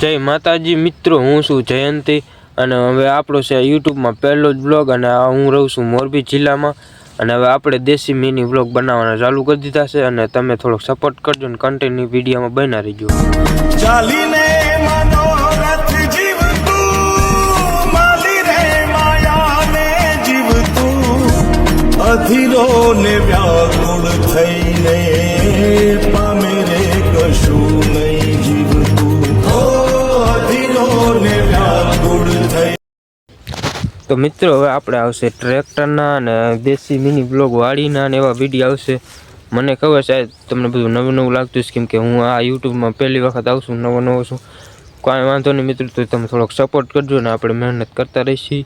जय माताजी मित्रों, हूँ छू जयंती અને હવે આપણો છે યુટ્યુબમાં પહેલો જ બ્લોગ અને હું રહું છું મોરબી જિલ્લામાં અને હવે આપણે દેશી મિની બ્લોગ બનાવવાના ચાલુ કરી દીધા છે અને તમે થોડોક સપોર્ટ કરજો ને કન્ટેન્ટની વિડીયોમાં બના રહેજો. ચાલીને મનોરથ જીવતું માલી રે માયાને જીવતું અધીરો ને વ્યાકુળ થઈને પામે રે કશું નહીં જીવતું તો મિત્રો હવે આપણે આવશે ટ્રેક્ટરના અને દેશી મિની બ્લોગ વાળીના અને એવા વિડીયો આવશે. મને ખબર છે તમને બધું નવું નવું લાગતું છે કેમ કે હું આ યુટ્યુબમાં પહેલી વખત આવું છું, નવો છું. કાંઈ વાંધો નહીં મિત્રો, તો તમે થોડોક સપોર્ટ કરજો ને આપણે મહેનત કરતા રહીશી.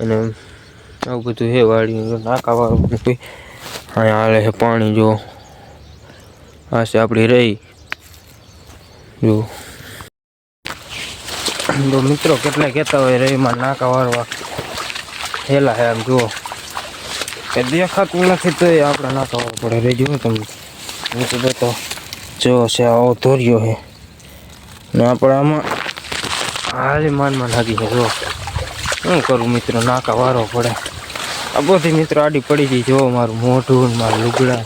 અને આવું બધું હે વાળી નાકાવાળું કોઈ અહીંયા હાલે છે પાણી. જો આ છે આપણી રહી જો. તો મિત્રો કેટલાય કહેતા હોય રહીમાં નાકા વાળવા હેલા હે, આમ જુઓ કે દેખાતું નથી તો એ આપણે નાકા વાળવા પડે. રહી જુઓ તમને નીચે તો જો છે આવો ધોર્યો છે ને આપણે આમાં હાલી માનમાં લાગી છે. જો શું કરું મિત્રો, નાકા વાળવા પડે. આ બધી મિત્રો આડી પડી ગઈ. જો મારું મોઢું મારું લુગડા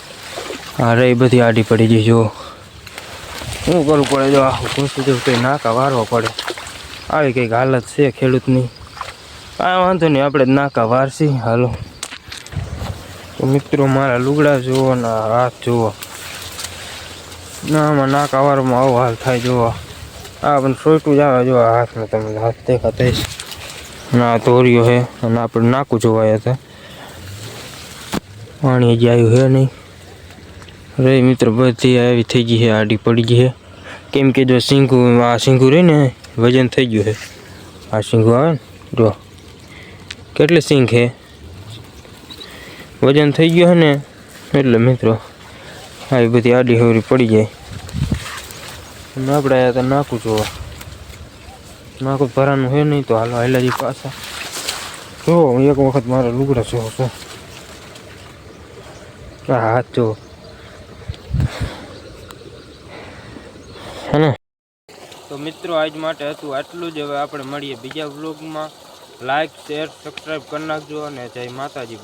આ રહી બધી આડી પડી ગઈ. જો શું કરવું પડે, જો આખું ઘૂસી જવું તો નાકા વાળવા પડે. આવી કંઈક હાલત છે ખેડૂતની. કાંઈ વાંધો નહીં, આપણે નાકા વારસી. હાલો તો મિત્રો મારા લુગડા જુઓ ને હાથ જુઓ ના, આમાં નાકા વારમાં આવો હાલ થાય. જુઓ આ પણ સોયટું જ આવે. જો હાથમાં તમને હાથ દેખાતા છે ના ધોર્યો છે અને આપણે નાકું જોવાયા હતા. પાણી હજી આવ્યું છે નહીં. રે મિત્રો બધી આવી થઈ ગઈ છે, આડી પડી ગઈ છે કેમ કે જો સિંગું આ સિંગું રહી ને વજન થઈ ગયું છે. આ સિંગું આવે ને જો કેટલી સિંગ છે, વજન થઈ ગયો છે ને એટલે મિત્રો આવી બધી આડી હવરી પડી જાય. આપણે આવ્યા હતા નાકું જોવા. નાકું ભરાનું છે નહીં તો હાલો હાલાજી પાછા. જો એક વખત મારા લુગડા જોવો છો, હાથ જો હે ને. તો મિત્રો આજ માટે હતું આટલું જ. હવે આપણે મળીએ બીજા વ્લોગમાં. લાઈક શેર સબસ્ક્રાઈબ કરી નાખજો અને જય માતાજી.